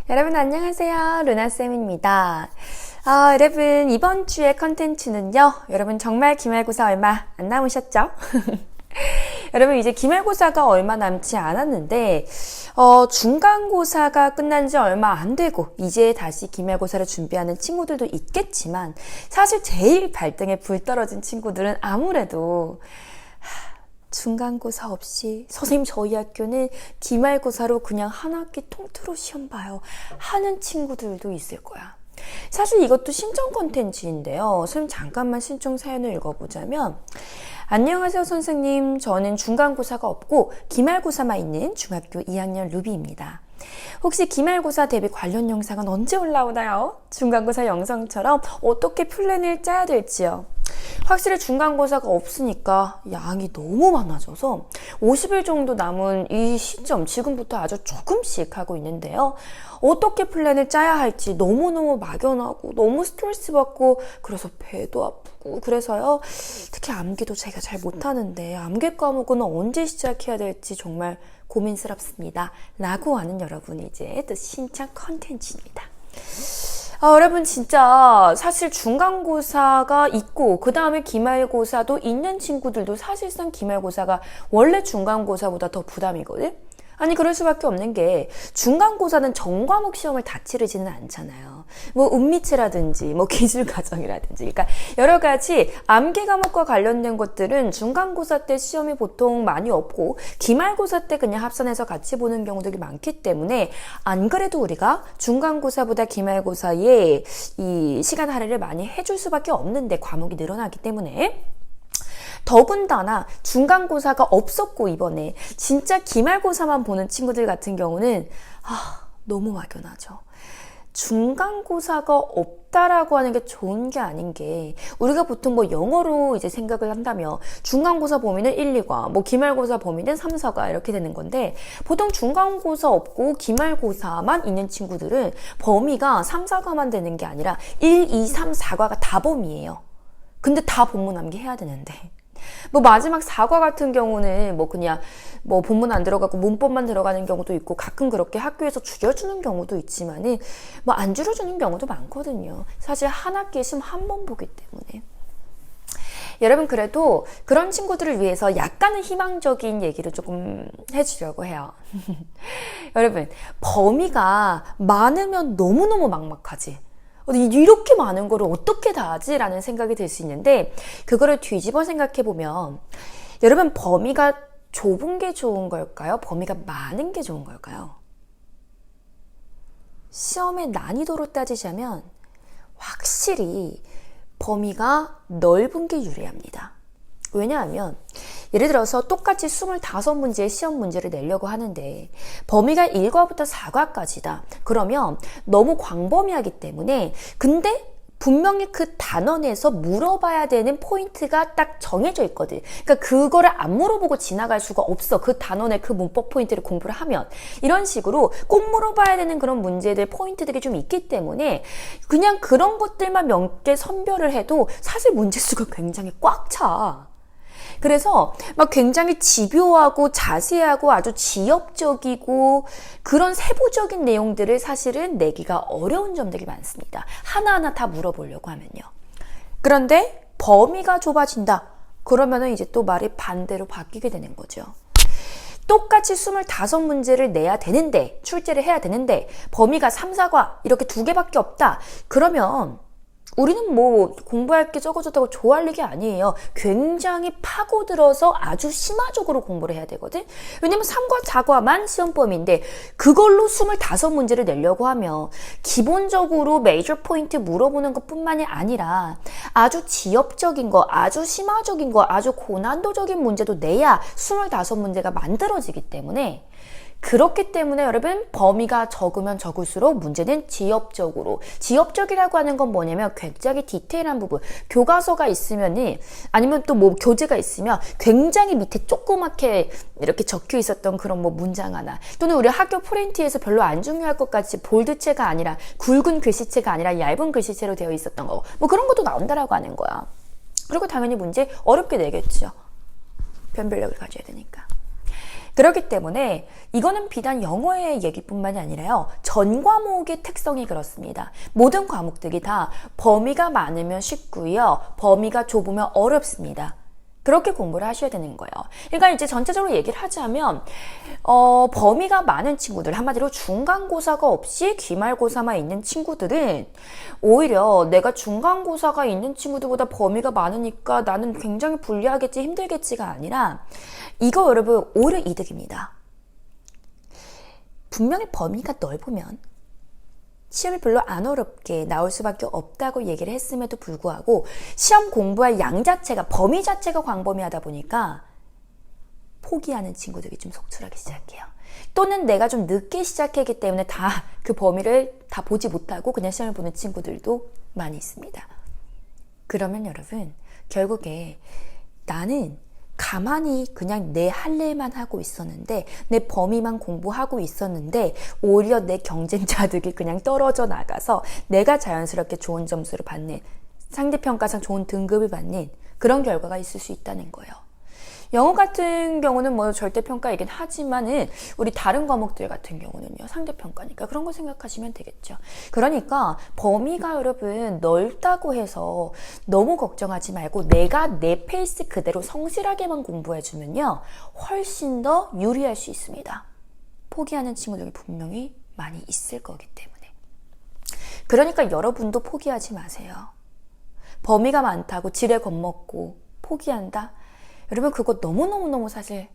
여러분 안녕하세요. 루나쌤입니다. 여러분 이번 주의 컨텐츠는요. 여러분 정말 기말고사 얼마 안 남으셨죠? 여러분 이제 기말고사가 얼마 남지 않았는데 중간고사가 끝난 지 얼마 안 되고 이제 다시 기말고사를 준비하는 친구들도 있겠지만 사실 제일 발등에 불 떨어진 친구들은 아무래도 중간고사 없이 선생님 저희 학교는 기말고사로 그냥 한 학기 통틀어 시험 봐요 하는 친구들도 있을 거야. 사실 이것도 신청 컨텐츠인데요. 선생님 잠깐만 신청 사연을 읽어보자면, 안녕하세요 선생님, 저는 중간고사가 없고 기말고사만 있는 중학교 2학년 루비입니다. 혹시 기말고사 대비 관련 영상은 언제 올라오나요? 중간고사 영상처럼 어떻게 플랜을 짜야 될지요. 확실히 중간고사가 없으니까 양이 너무 많아져서 50일 정도 남은 이 시점, 지금부터 아주 조금씩 하고 있는데요. 어떻게 플랜을 짜야 할지 너무너무 막연하고 너무 스트레스 받고 그래서 배도 아프고 그래서요. 특히 암기도 제가 잘 못하는데 암기 과목은 언제 시작해야 될지 정말 고민스럽습니다. 라고 하는 여러분이 이제 또 신청 컨텐츠입니다. 여러분 진짜 사실 중간고사가 있고 그 다음에 기말고사도 있는 친구들도 사실상 기말고사가 원래 중간고사보다 더 부담이거든? 아니 그럴 수밖에 없는 게 중간고사는 전 과목 시험을 다 치르지는 않잖아요. 뭐 운미체라든지 뭐 기술과정이라든지 그러니까 여러 가지 암기 과목과 관련된 것들은 중간고사 때 시험이 보통 많이 없고 기말고사 때 그냥 합산해서 같이 보는 경우들이 많기 때문에 안 그래도 우리가 중간고사보다 기말고사에 이 시간 할애를 많이 해줄 수밖에 없는데 과목이 늘어나기 때문에 더군다나 중간고사가 없었고 이번에 진짜 기말고사만 보는 친구들 같은 경우는 너무 막연하죠. 중간고사가 없다라고 하는 게 좋은 게 아닌 게 우리가 보통 뭐 영어로 이제 생각을 한다면 중간고사 범위는 1, 2과 뭐 기말고사 범위는 3, 4과 이렇게 되는 건데 보통 중간고사 없고 기말고사만 있는 친구들은 범위가 3, 4과만 되는 게 아니라 1, 2, 3, 4과가 다 범위예요. 근데 다 본문 암기해야 되는데 뭐 마지막 4과 같은 경우는 뭐 그냥 뭐 본문 안 들어가고 문법만 들어가는 경우도 있고 가끔 그렇게 학교에서 줄여주는 경우도 있지만은 뭐 안 줄여주는 경우도 많거든요. 사실 한 학기에 시험 한 번 보기 때문에. 여러분 그래도 그런 친구들을 위해서 약간은 희망적인 얘기를 조금 해주려고 해요. 여러분 범위가 많으면 너무너무 막막하지. 이렇게 많은 거를 어떻게 다 하지? 라는 생각이 들 수 있는데 그거를 뒤집어 생각해보면 여러분 범위가 좁은 게 좋은 걸까요? 범위가 많은 게 좋은 걸까요? 시험의 난이도로 따지자면 확실히 범위가 넓은 게 유리합니다. 왜냐하면 예를 들어서 똑같이 25문제의 시험 문제를 내려고 하는데 범위가 1과부터 4과까지다. 그러면 너무 광범위하기 때문에 근데 분명히 그 단원에서 물어봐야 되는 포인트가 딱 정해져 있거든. 그러니까 그거를 안 물어보고 지나갈 수가 없어. 그 단원의 그 문법 포인트를 공부를 하면. 이런 식으로 꼭 물어봐야 되는 그런 문제들, 포인트들이 좀 있기 때문에 그냥 그런 것들만 몇 개 선별을 해도 사실 문제수가 굉장히 꽉 차. 그래서 막 굉장히 집요하고 자세하고 아주 지역적이고 그런 세부적인 내용들을 사실은 내기가 어려운 점들이 많습니다. 하나하나 다 물어보려고 하면요. 그런데 범위가 좁아진다. 그러면은 이제 또 말이 반대로 바뀌게 되는 거죠. 똑같이 25문제를 내야 되는데, 출제를 해야 되는데 범위가 3, 4과 이렇게 2개밖에 없다. 그러면 우리는 뭐 공부할 게 적어졌다고 좋아할 일이 아니에요. 굉장히 파고들어서 아주 심화적으로 공부를 해야 되거든. 왜냐면 3과 4과만 시험 범위인데 그걸로 25문제를 내려고 하면 기본적으로 메이저 포인트 물어보는 것뿐만이 아니라 아주 지역적인 거, 아주 심화적인 거, 아주 고난도적인 문제도 내야 25문제가 만들어지기 때문에 그렇기 때문에 여러분 범위가 적으면 적을수록 문제는 지역적으로, 지역적이라고 하는 건 뭐냐면 굉장히 디테일한 부분, 교과서가 있으면은 아니면 또 뭐 교재가 있으면 굉장히 밑에 조그맣게 이렇게 적혀 있었던 그런 뭐 문장 하나, 또는 우리 학교 프린트에서 별로 안 중요할 것 같이 볼드체가 아니라 굵은 글씨체가 아니라 얇은 글씨체로 되어 있었던 거, 뭐 그런 것도 나온다라고 하는 거야. 그리고 당연히 문제 어렵게 내겠죠. 변별력을 가져야 되니까. 그렇기 때문에 이거는 비단 영어의 얘기뿐만이 아니라요. 전 과목의 특성이 그렇습니다. 모든 과목들이 다 범위가 많으면 쉽고요. 범위가 좁으면 어렵습니다. 그렇게 공부를 하셔야 되는 거예요. 그러니까 이제 전체적으로 얘기를 하자면 범위가 많은 친구들, 한마디로 중간고사가 없이 기말고사만 있는 친구들은 오히려 내가 중간고사가 있는 친구들보다 범위가 많으니까 나는 굉장히 불리하겠지, 힘들겠지가 아니라 이거 여러분 오히려 이득입니다. 분명히 범위가 넓으면 시험이 별로 안 어렵게 나올 수밖에 없다고 얘기를 했음에도 불구하고 시험 공부할 양 자체가, 범위 자체가 광범위하다 보니까 포기하는 친구들이 좀 속출하기 시작해요. 또는 내가 좀 늦게 시작했기 때문에 다 그 범위를 다 보지 못하고 그냥 시험을 보는 친구들도 많이 있습니다. 그러면 여러분 결국에 나는 가만히 그냥 내 할 일만 하고 있었는데, 내 범위만 공부하고 있었는데 오히려 내 경쟁자들이 그냥 떨어져 나가서 내가 자연스럽게 좋은 점수를 받는, 상대평가상 좋은 등급을 받는 그런 결과가 있을 수 있다는 거예요. 영어 같은 경우는 뭐 절대평가이긴 하지만은 우리 다른 과목들 같은 경우는요, 상대평가니까 그런 거 생각하시면 되겠죠. 그러니까 범위가 여러분 넓다고 해서 너무 걱정하지 말고 내가 내 페이스 그대로 성실하게만 공부해주면요, 훨씬 더 유리할 수 있습니다. 포기하는 친구들이 분명히 많이 있을 거기 때문에. 그러니까 여러분도 포기하지 마세요. 범위가 많다고 지레 겁먹고 포기한다? 여러분 그거 너무너무 사실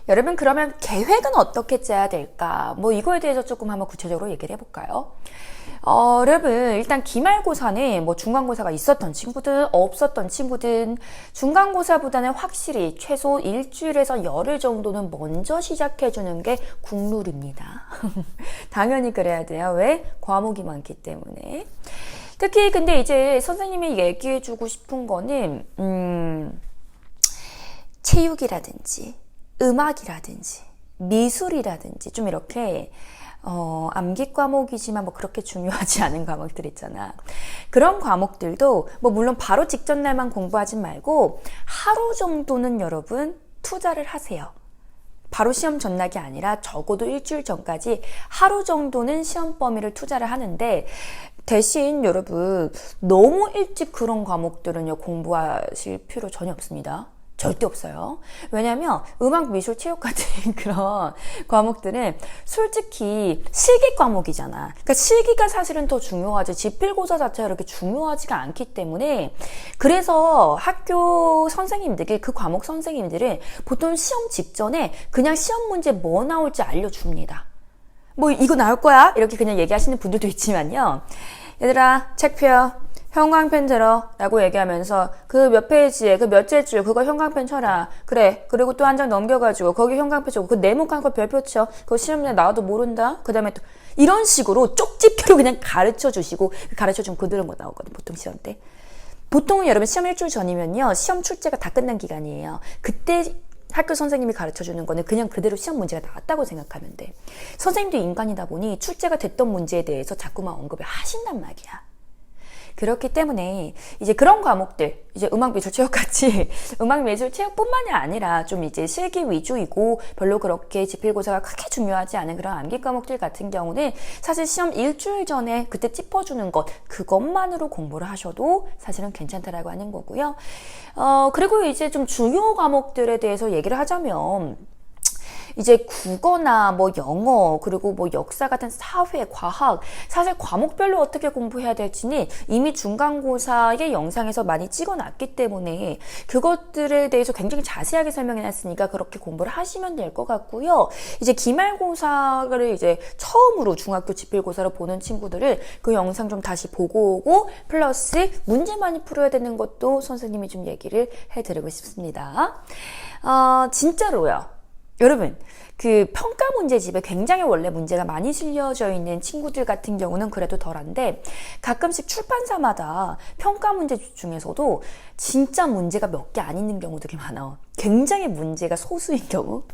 여러분 그러면 계획은 어떻게 짜야 될까? 뭐 이거에 대해서 조금 한번 구체적으로 얘기를 해볼까요? 여러분 일단 기말고사는 뭐 중간고사가 있었던 친구든 없었던 친구든 중간고사보다는 확실히 최소 일주일에서 열흘 정도는 먼저 시작해주는 게 국룰입니다. 당연히 그래야 돼요. 왜? 과목이 많기 때문에. 특히 근데 이제 선생님이 얘기해주고 싶은 거는 체육이라든지 음악이라든지 미술이라든지 좀 이렇게 암기 과목이지만 뭐 그렇게 중요하지 않은 과목들 있잖아. 그런 과목들도 뭐 물론 바로 직전 날만 공부하지 말고 하루 정도는 여러분 투자를 하세요. 바로 시험 전날이 아니라 적어도 일주일 전까지 하루 정도는 시험 범위를 투자를 하는데, 대신 여러분 너무 일찍 그런 과목들은요 공부하실 필요 전혀 없습니다. 절대 없어요. 왜냐면 음악, 미술, 체육 같은 그런 과목들은 솔직히 실기 과목이잖아. 그러니까 실기가 사실은 더 중요하지 지필고사 자체가 그렇게 중요하지가 않기 때문에, 그래서 학교 선생님들이, 그 과목 선생님들은 보통 시험 직전에 그냥 시험 문제 뭐 나올지 알려줍니다. 뭐 이거 나올 거야? 이렇게 그냥 얘기하시는 분들도 있지만요. 얘들아 책표 형광펜 들어 라고 얘기하면서 그 몇 페이지에 그 몇째 줄 그거 형광펜 쳐라. 그래. 그리고 또 한 장 넘겨가지고 거기 형광펜 쳐고 그 네모 칸 거 별표 쳐. 그거 시험에 나와도 모른다. 그 다음에 또 이런 식으로 쪽집게로 그냥 가르쳐 주시고, 가르쳐 주면 그대로 못 나오거든 보통 시험 때. 보통은 여러분 시험 일주일 전이면요 시험 출제가 다 끝난 기간이에요. 그때 학교 선생님이 가르쳐주는 거는 그냥 그대로 시험 문제가 나왔다고 생각하면 돼. 선생님도 인간이다 보니 출제가 됐던 문제에 대해서 자꾸만 언급을 하신단 말이야. 그렇기 때문에 이제 그런 과목들, 이제 음악, 미술, 체육 같이 음악, 미술, 체육뿐만이 아니라 좀 이제 실기 위주이고 별로 그렇게 지필고사가 크게 중요하지 않은 그런 암기 과목들 같은 경우는 사실 시험 일주일 전에 그때 짚어주는 것, 그것만으로 공부를 하셔도 사실은 괜찮다라고 하는 거고요. 그리고 이제 좀 중요 과목들에 대해서 얘기를 하자면, 이제 국어나 뭐 영어, 그리고 뭐 역사 같은 사회, 과학, 사실 과목별로 어떻게 공부해야 될지는 이미 중간고사의 영상에서 많이 찍어놨기 때문에 그것들에 대해서 굉장히 자세하게 설명해놨으니까 그렇게 공부를 하시면 될 것 같고요. 이제 기말고사를 이제 처음으로 중학교 지필고사로 보는 친구들을 그 영상 좀 다시 보고 오고, 플러스 문제 많이 풀어야 되는 것도 선생님이 좀 얘기를 해드리고 싶습니다. 진짜로요. 여러분, 그 평가 문제집에 굉장히 원래 문제가 많이 실려져 있는 친구들 같은 경우는 그래도 덜한데, 가끔씩 출판사마다 평가 문제집 중에서도 진짜 문제가 몇 개 안 있는 경우들이 많아. 굉장히 문제가 소수인 경우.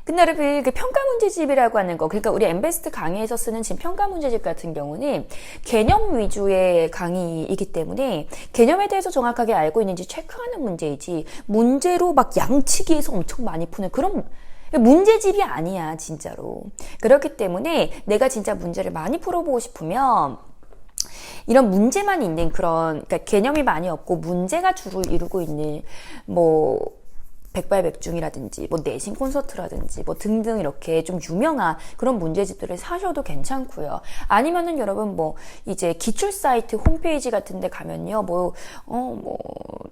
근데 여러분 그 평가 문제집이라고 하는 거, 그러니까 우리 엠베스트 강의에서 쓰는 지금 평가 문제집 같은 경우는 개념 위주의 강의이기 때문에 개념에 대해서 정확하게 알고 있는지 체크하는 문제이지, 문제로 막 양치기해서 엄청 많이 푸는 그런, 문제집이 아니야, 진짜로. 그렇기 때문에 내가 진짜 문제를 많이 풀어보고 싶으면 이런 문제만 있는 그런, 그러니까 개념이 많이 없고 문제가 주를 이루고 있는 뭐 백발백중이라든지 뭐 내신 콘서트라든지 뭐 등등 이렇게 좀 유명한 그런 문제집들을 사셔도 괜찮고요. 아니면은 여러분 뭐 이제 기출 사이트 홈페이지 같은 데 가면요. 뭐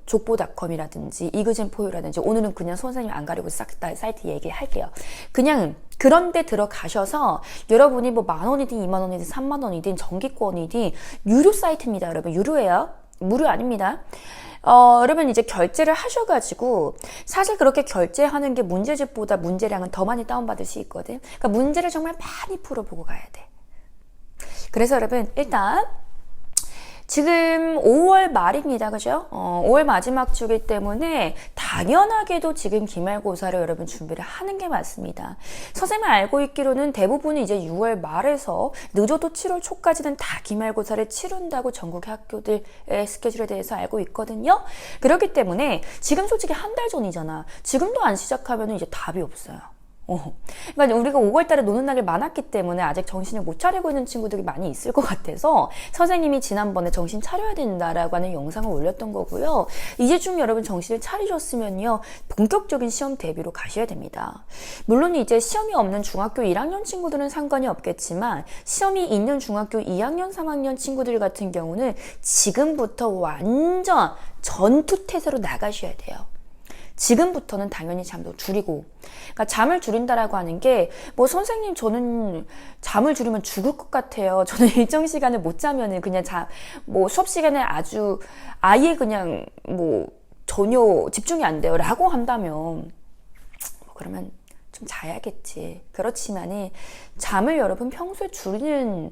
족보닷컴이라든지 이그젠포유라든지, 오늘은 그냥 선생님 안 가리고 싹 다 사이트 얘기할게요. 그냥 그런 데 들어가셔서 여러분이 뭐 10,000원이든 20,000원이든 30,000원이든 정기권이든 유료 사이트입니다. 여러분 유료예요. 무료 아닙니다. 여러분 이제 결제를 하셔가지고, 사실 그렇게 결제하는 게 문제집보다 문제량은 더 많이 다운받을 수 있거든. 그러니까 문제를 정말 많이 풀어보고 가야 돼. 그래서 여러분 일단 지금 5월 말입니다. 그죠? 5월 마지막 주기 때문에 당연하게도 지금 기말고사를 여러분 준비를 하는 게 맞습니다. 선생님이 알고 있기로는 대부분이 이제 6월 말에서 늦어도 7월 초까지는 다 기말고사를 치른다고 전국의 학교들의 스케줄에 대해서 알고 있거든요. 그렇기 때문에 지금 솔직히 한 달 전이잖아. 지금도 안 시작하면 이제 답이 없어요. 그러니까 우리가 5월달에 노는 날이 많았기 때문에 아직 정신을 못 차리고 있는 친구들이 많이 있을 것 같아서 선생님이 지난번에 정신 차려야 된다라고 하는 영상을 올렸던 거고요. 이제 좀 여러분 정신을 차리셨으면요, 본격적인 시험 대비로 가셔야 됩니다. 물론 이제 시험이 없는 중학교 1학년 친구들은 상관이 없겠지만, 시험이 있는 중학교 2학년 3학년 친구들 같은 경우는 지금부터 완전 전투태세로 나가셔야 돼요. 지금부터는 당연히 잠도 줄이고, 그러니까 잠을 줄인다라고 하는 게 뭐 선생님 저는 잠을 줄이면 죽을 것 같아요. 저는 일정 시간을 못 자면은 그냥 뭐 수업 시간에 아예 그냥 뭐 전혀 집중이 안 돼요 라고 한다면 뭐 그러면 좀 자야겠지. 그렇지만은 잠을 여러분 평소에 줄이는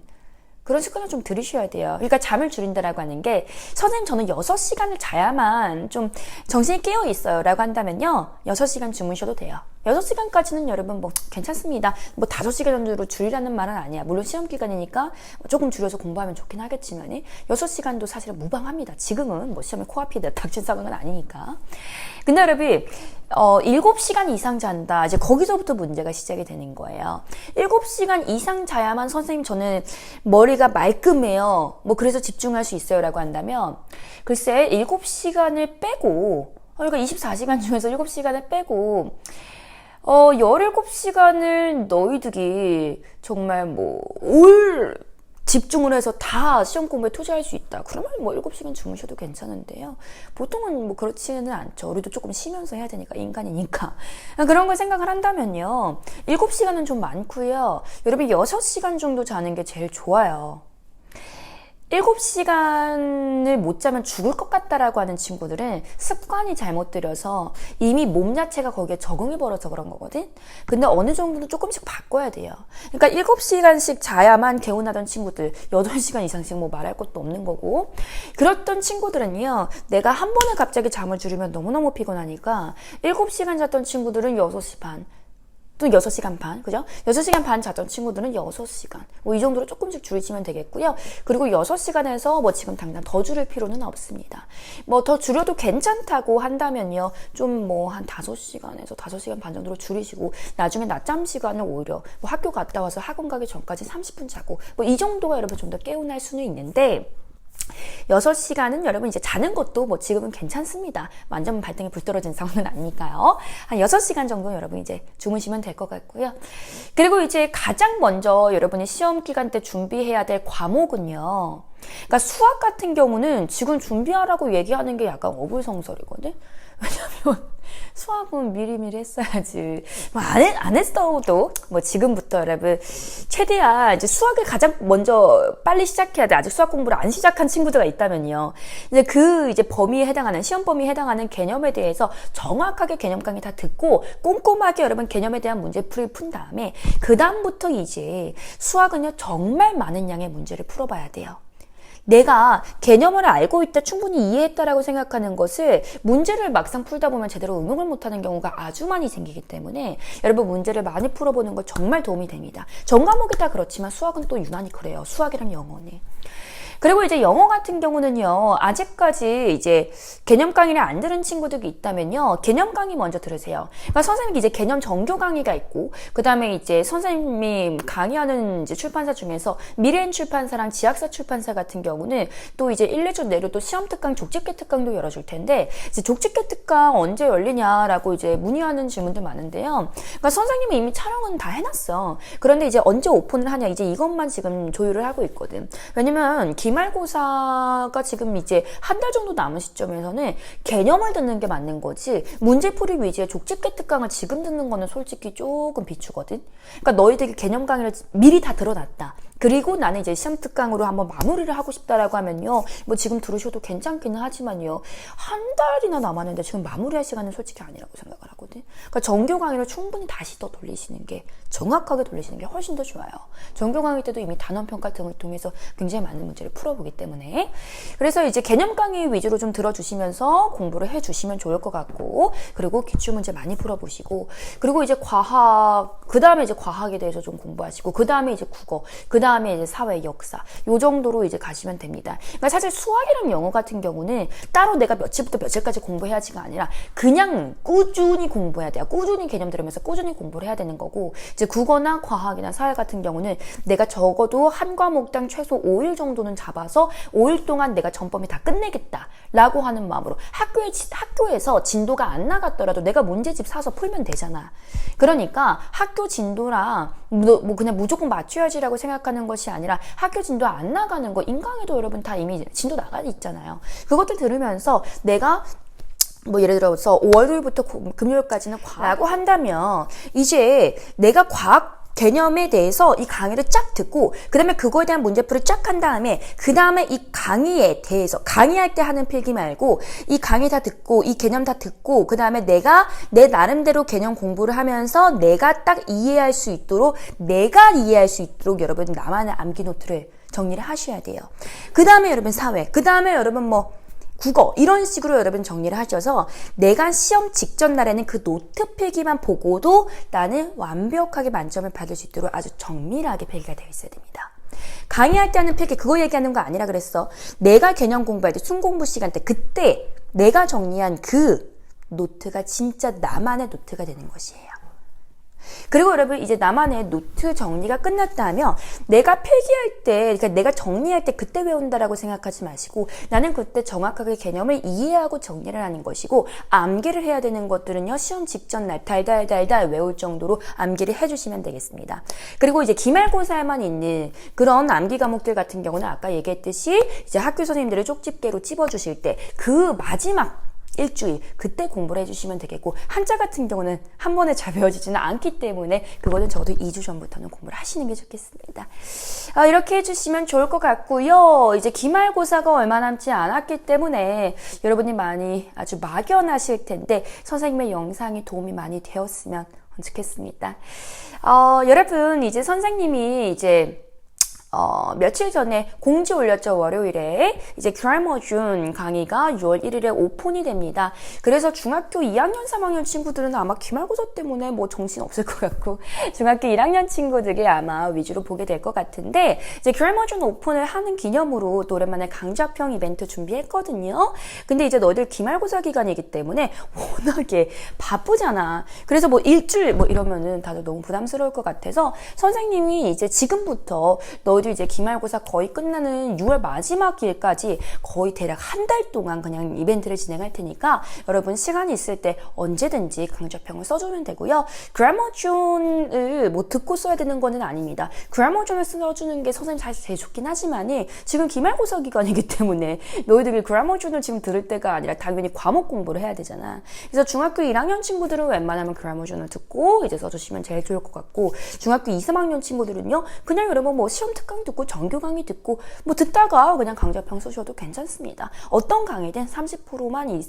그런 습관을 좀 들이셔야 돼요. 그러니까 잠을 줄인다라고 하는 게, 선생님 저는 6시간을 자야만 좀 정신이 깨어 있어요 라고 한다면요, 6시간 주무셔도 돼요. 6시간까지는 여러분 뭐 괜찮습니다. 뭐 5시간 정도로 줄이라는 말은 아니야. 물론 시험 기간이니까 조금 줄여서 공부하면 좋긴 하겠지만 6시간도 사실은 무방합니다. 지금은 뭐 시험에 코앞이 닥친 상황은 아니니까. 근데 여러분 7시간 이상 잔다. 이제 거기서부터 문제가 시작이 되는 거예요. 7시간 이상 자야만 선생님 저는 머리가 말끔해요. 뭐 그래서 집중할 수 있어요 라고 한다면, 글쎄 7시간을 빼고, 그러니까 24시간 중에서 7시간을 빼고 17시간을 너희들이 정말 뭐 올 집중을 해서 다 시험 공부에 투자할 수 있다. 그러면 뭐 7시간 주무셔도 괜찮은데요. 보통은 뭐 그렇지는 않죠. 우리도 조금 쉬면서 해야 되니까, 인간이니까. 그런 걸 생각을 한다면요, 7시간은 좀 많고요. 여러분 6시간 정도 자는 게 제일 좋아요. 7시간을 못 자면 죽을 것 같다라고 하는 친구들은 습관이 잘못 들여서 이미 몸 자체가 거기에 적응이 벌어서 그런 거거든. 근데 어느 정도는 조금씩 바꿔야 돼요. 그러니까 7시간씩 자야만 개운하던 친구들 8시간 이상씩 뭐 말할 것도 없는 거고, 그렇던 친구들은요, 내가 한 번에 갑자기 잠을 줄이면 너무너무 피곤하니까 7시간 잤던 친구들은 6시 반, 또 6시간 반, 그죠? 6시간 반 자던 친구들은 6시간. 뭐 이 정도로 조금씩 줄이시면 되겠고요. 그리고 6시간에서 뭐 지금 당장 더 줄일 필요는 없습니다. 뭐 더 줄여도 괜찮다고 한다면요, 좀 뭐 한 5시간에서 5시간 반 정도로 줄이시고, 나중에 낮잠 시간을 오히려 뭐 학교 갔다 와서 학원 가기 전까지 30분 자고, 뭐 이 정도가 여러분 좀 더 개운할 수는 있는데, 6시간은 여러분 이제 자는 것도 뭐 지금은 괜찮습니다. 완전 발등에 불 떨어진 상황은 아니니까요. 한 6시간 정도 여러분 이제 주무시면 될 것 같고요. 그리고 이제 가장 먼저 여러분이 시험 기간 때 준비해야 될 과목은요, 그러니까 수학 같은 경우는 지금 준비하라고 얘기하는 게 약간 어불성설이거든. 왜냐면 수학은 미리미리 했어야지. 뭐 안 했어도 뭐 지금부터 여러분 최대한 이제 수학을 가장 먼저 빨리 시작해야 돼. 아직 수학 공부를 안 시작한 친구들가 있다면요, 이제 이제 범위에 해당하는, 시험 범위에 해당하는 개념에 대해서 정확하게 개념 강의 다 듣고 꼼꼼하게 여러분 개념에 대한 문제풀이를 푼 다음에 그 다음부터 이제 수학은요 정말 많은 양의 문제를 풀어봐야 돼요. 내가 개념을 알고 있다, 충분히 이해했다라고 생각하는 것을 문제를 막상 풀다 보면 제대로 응용을 못하는 경우가 아주 많이 생기기 때문에 여러분 문제를 많이 풀어보는 거 정말 도움이 됩니다. 전 과목이 다 그렇지만 수학은 또 유난히 그래요. 수학이랑 영어는. 그리고 이제 영어 같은 경우는요, 아직까지 이제 개념 강의를 안 들은 친구들이 있다면요, 개념 강의 먼저 들으세요. 그러니까 선생님이 이제 개념 정교 강의가 있고, 그 다음에 이제 선생님이 강의하는 이제 출판사 중에서 미래인 출판사랑 지학사 출판사 같은 경우는 또 이제 1, 2주 내로 또 시험 특강, 족집게 특강도 열어줄 텐데, 이제 족집게 특강 언제 열리냐라고 이제 문의하는 질문들 많은데요. 그러니까 선생님이 이미 촬영은 다 해놨어. 그런데 이제 언제 오픈을 하냐, 이제 이것만 지금 조율을 하고 있거든. 왜냐면 기말고사가 지금 이제 한 달 정도 남은 시점에서는 개념을 듣는 게 맞는 거지, 문제풀이 위주의 족집게 특강을 지금 듣는 거는 솔직히 조금 비추거든. 그러니까 너희들이 개념 강의를 미리 다 들어놨다. 그리고 나는 이제 시험 특강으로 한번 마무리를 하고 싶다라고 하면요, 뭐 지금 들으셔도 괜찮기는 하지만요, 한 달이나 남았는데 지금 마무리할 시간은 솔직히 아니라고 생각을 하거든. 그러니까 정규 강의를 충분히 다시 더 돌리시는 게, 정확하게 돌리시는 게 훨씬 더 좋아요. 정규 강의 때도 이미 단원 평가 등을 통해서 굉장히 많은 문제를 풀어보기 때문에. 그래서 이제 개념 강의 위주로 좀 들어주시면서 공부를 해주시면 좋을 것 같고, 그리고 기출 문제 많이 풀어보시고, 그리고 이제 과학, 그 다음에 이제 과학에 대해서 좀 공부하시고, 그 다음에 이제 국어, 그 다음에 이제 사회, 역사, 요 정도로 이제 가시면 됩니다. 그러니까 사실 수학이랑 영어 같은 경우는 따로 내가 며칠부터 며칠까지 공부해야지가 아니라 그냥 꾸준히 공부해야 돼요. 꾸준히 개념 들으면서 꾸준히 공부를 해야 되는 거고, 이제 국어나 과학이나 사회 같은 경우는 내가 적어도 한 과목당 최소 5일 정도는 잡아서 5일 동안 내가 전범위 다 끝내겠다라고 하는 마음으로 학교에서 진도가 안 나갔더라도 내가 문제집 사서 풀면 되잖아. 그러니까 학교 진도랑 뭐 그냥 무조건 맞춰야지라고 생각하는 것이 아니라 학교 진도 안 나가는 거, 인강에도 여러분 다 이미 진도 나가 있잖아요. 그것도 들으면서 내가 뭐 예를 들어서 월요일부터 금요일까지는 과학라고 한다면, 이제 내가 과학 개념에 대해서 이 강의를 쫙 듣고, 그 다음에 그거에 대한 문제풀이를 쫙 한 다음에, 그 다음에 이 강의에 대해서, 강의할 때 하는 필기 말고 이 강의 다 듣고 이 개념 다 듣고, 그 다음에 내가 내 나름대로 개념 공부를 하면서 내가 딱 이해할 수 있도록, 여러분 나만의 암기 노트를 정리를 하셔야 돼요. 그 다음에 여러분 사회, 그 다음에 여러분 뭐 국어, 이런 식으로 여러분 정리를 하셔서 내가 시험 직전 날에는 그 노트 필기만 보고도 나는 완벽하게 만점을 받을 수 있도록 아주 정밀하게 필기가 되어 있어야 됩니다. 강의할 때 하는 필기, 그거 얘기하는 거 아니라 그랬어. 내가 개념 공부할 때, 순공부 시간 때, 그때 내가 정리한 그 노트가 진짜 나만의 노트가 되는 것이에요. 그리고 여러분, 이제 나만의 노트 정리가 끝났다 하면 내가 필기할 때, 그러니까 내가 정리할 때 그때 외운다라고 생각하지 마시고, 나는 그때 정확하게 개념을 이해하고 정리를 하는 것이고, 암기를 해야 되는 것들은요, 시험 직전 날 달달달달 외울 정도로 암기를 해주시면 되겠습니다. 그리고 이제 기말고사에만 있는 그런 암기 과목들 같은 경우는 아까 얘기했듯이 이제 학교 선생님들을 쪽집게로 찝어주실 때 그 마지막 일주일, 그때 공부를 해주시면 되겠고, 한자 같은 경우는 한 번에 잘 배워지지는 않기 때문에 그거는 적어도 2주 전부터는 공부를 하시는 게 좋겠습니다. 이렇게 해주시면 좋을 것 같고요. 이제 기말고사가 얼마 남지 않았기 때문에 여러분이 많이 아주 막연하실 텐데 선생님의 영상이 도움이 많이 되었으면 좋겠습니다. 여러분, 이제 선생님이 이제 며칠 전에 공지 올렸죠. 월요일에 이제 그라머준 강의가 6월 1일에 오픈이 됩니다. 그래서 중학교 2학년, 3학년 친구들은 아마 기말고사 때문에 뭐 정신 없을 것 같고, 중학교 1학년 친구들이 아마 위주로 보게 될 것 같은데, 이제 그라머준 오픈을 하는 기념으로 또 오랜만에 강좌평 이벤트 준비했거든요. 근데 이제 너희들 기말고사 기간이기 때문에 워낙에 바쁘잖아. 그래서 뭐 일주일 뭐 이러면은 다들 너무 부담스러울 것 같아서 선생님이 이제 지금부터 너희들 이제 기말고사 거의 끝나는 6월 마지막 일까지 거의 대략 한 달 동안 그냥 이벤트를 진행할 테니까 여러분 시간이 있을 때 언제든지 강좌평을 써주면 되고요. 그라머존을 뭐 듣고 써야 되는 거는 아닙니다. 그라머존을 써주는 게 선생님 사실 제일 좋긴 하지만이 지금 기말고사 기간이기 때문에 너희들이 그라머존을 지금 들을 때가 아니라 당연히 과목 공부를 해야 되잖아. 그래서 중학교 1학년 친구들은 웬만하면 그라머존을 듣고 이제 써주시면 제일 좋을 것 같고, 중학교 2, 3학년 친구들은요, 그냥 여러분 뭐 시험 특강 듣고 정규 강의 듣고 뭐 듣다가 그냥 강좌평 쓰셔도 괜찮습니다. 어떤 강의든 30%만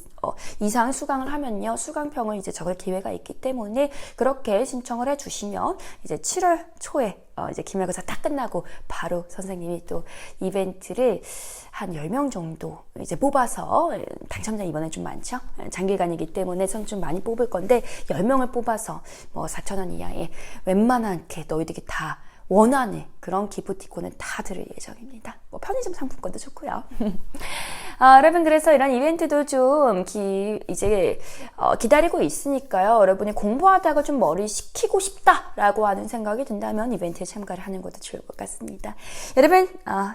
이상 수강을 하면요, 수강평을 이제 적을 기회가 있기 때문에 그렇게 신청을 해주시면 이제 7월 초에 이제 기말고사 딱 끝나고 바로 선생님이 또 이벤트를 한 10명 정도 이제 뽑아서, 당첨자 이번에 좀 많죠? 장기간이기 때문에 선 좀 많이 뽑을 건데 10명을 뽑아서 뭐 4,000원 이하에 웬만하게 너희들이 다 원하는 그런 기프티콘은 다 드릴 예정입니다. 뭐 편의점 상품권도 좋고요. 여러분 그래서 이런 이벤트도 좀 이제 기다리고 있으니까요. 여러분이 공부하다가 좀 머리 식히고 싶다라고 하는 생각이 든다면 이벤트에 참가를 하는 것도 좋을 것 같습니다. 여러분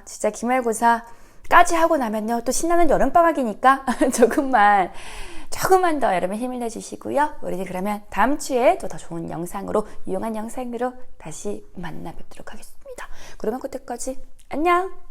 진짜 기말고사까지 하고 나면요 또 신나는 여름방학이니까 조금만 더 여러분 힘을 내주시고요. 우리 그러면 다음 주에 또 더 좋은 영상으로 유용한 영상으로 다시 만나 뵙도록 하겠습니다. 그러면 그때까지 안녕.